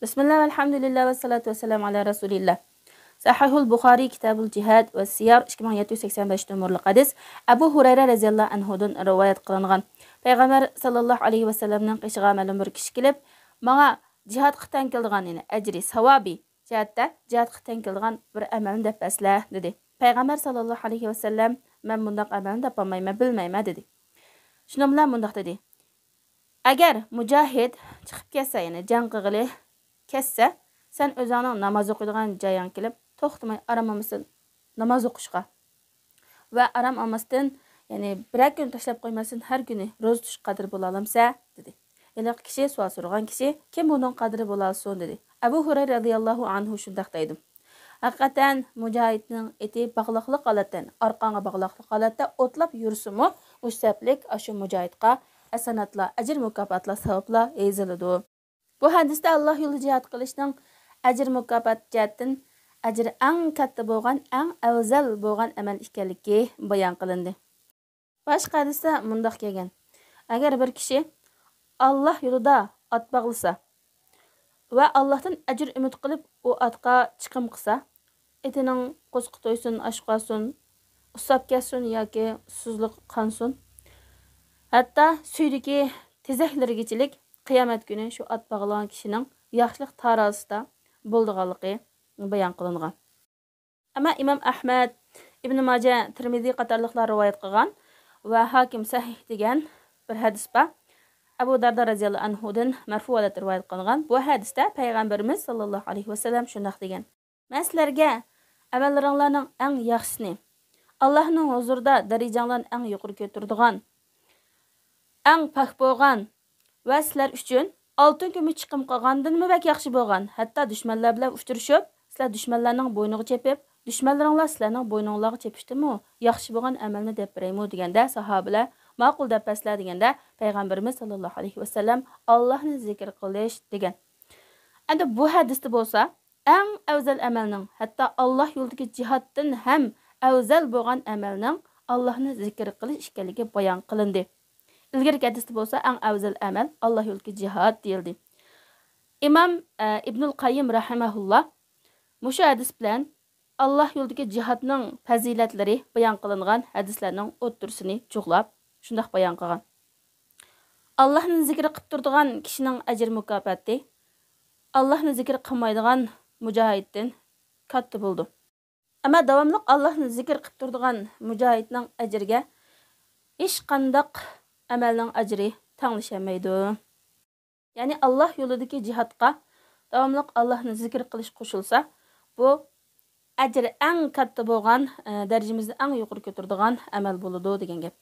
Bismillah, elhamdülillah ve salatu ve selamu ala Resulillah. Sahihul Bukhari Kitabul Cihad ve Siyar 2785 numaralı hadis Abu Hurayra radhiyallahu anhudan rivayet kılıngan. Peygamber sallallahu aleyhi ve sellem'nin qışığa ma'lum bir kishi kelib, "Manga jihadga tenkildigan ajri, savabi jihatda jihadga tenkildigan bir amalni dep asla" dedi. Peygamber sallallahu aleyhi ve sellem, "Men bundaq amalni topolmayman, bilmayman" dedi. Shundan bilan bundaq dedi. Agar mujahid chiqib ketsa, jang qilg'ili kesse, sen özünün namaz okuyduğun jayan kelip, to'xtamay aram olmasın namaz o'qishga ve aram olmasdan, bir gün tashlab qo'ymasın, har kuni ro'za tutish qadri bo'la olamsa, dedi. Eliq kishi savol so'ragan kishi, kim buning qadri bo'la olsin, dedi. Abu Hurayra radhiyallahu anhu shundaq deydi. Haqiqatan mujahidning eti bog'liqli holatdan, orqonga bog'liqli holatda o'tlab yursimi, u sabablik shu mujahidga hasanatlar, ajr mukofotlar, savoblar eziladi. Bu hadisda Allah yo'lida jihad qilishning ajr mukofot jihatdan ajr eng katta bo'lgan, eng afzal bo'lgan amal ekanligi bayon qilindi. Boshqa hadisda mundaq kelgan. Agar bir kishi Allah yo'lida ot bog'lasa va Allohdan ajr umid qilib u otga chiqim qilsa, etining qo'sqi to'ysin, oshqasin, usab ketsin yoki susuzlik qansin, hatto suydagi tezaklargachilik qiyomat kuni shu ot bog'lagan kishining yaxshilik tarozisida bo'ldiganligi bayon qilingan. Ama İmam Ahmad, Ibn Majah, Tirmizi qatorliqlar rivoyat qilgan va Hakim sahih degan bir hadis bor. Abu Darda radhiyallahu anhudan marfu holatda rivoyat qilingan. Bu hadisda Payg'ambarimiz sallallohu alayhi vasallam shunday degan: "Men sizlarga amallaringlarning eng yaxshisini, Allohning huzurida darajanglarni eng yuqori ko'taradigan, eng pok bo'lgan va sizlar uchun oltin kumush chiqim qilgandan bak yaxshi bo'lgan, hatto dushmanlar bilan uchrashib, sizlar dushmanlarning bo'yniga chepib, dushmanlaringlar sizlarning bo'yninglarga chepishdimi, yaxshi bo'lgan amalni deb beraymi" deganda sahobalar ma'qul deb paslar deganda Payg'ambarimiz sallallohu alayhi vasallam Allohni zikr qilish degan. Endi bu hadisda bo'lsa, eng afzal amalning, hatto Alloh yo'lidagi jihoddan ham afzal bo'lgan amalning Allohni zikr qilish ekanligi bayon qilindi. İlgirki hadisda bo'lsa, eng afzal amal Alloh yo'lidagi jihad deyildi. İmam İbnul Qayyim rahimahullah mushu hadis bilan Alloh yo'lidagi jihadning fazilatlari bayon qilingan hadislarning o'ttirsini cho'qlab shunday bayon qilgan. Allohni zikr qilib turadigan kishining ajr mukofoti Allohni zikr qilmaydigan mujohiddan katta bo'ldi. Ammo davomli Allohni zikr qilib turadigan mujohidning ajriga hech qanday amalning ajri tenglashamaydi. Ya'ni Alloh yo'lidagi jihadga davomli Allohni zikr qilish qo'shilsa, bu ajri eng katta bo'lgan, darajamizni eng yuqori ko'taradigan amal bo'ladi degan gap.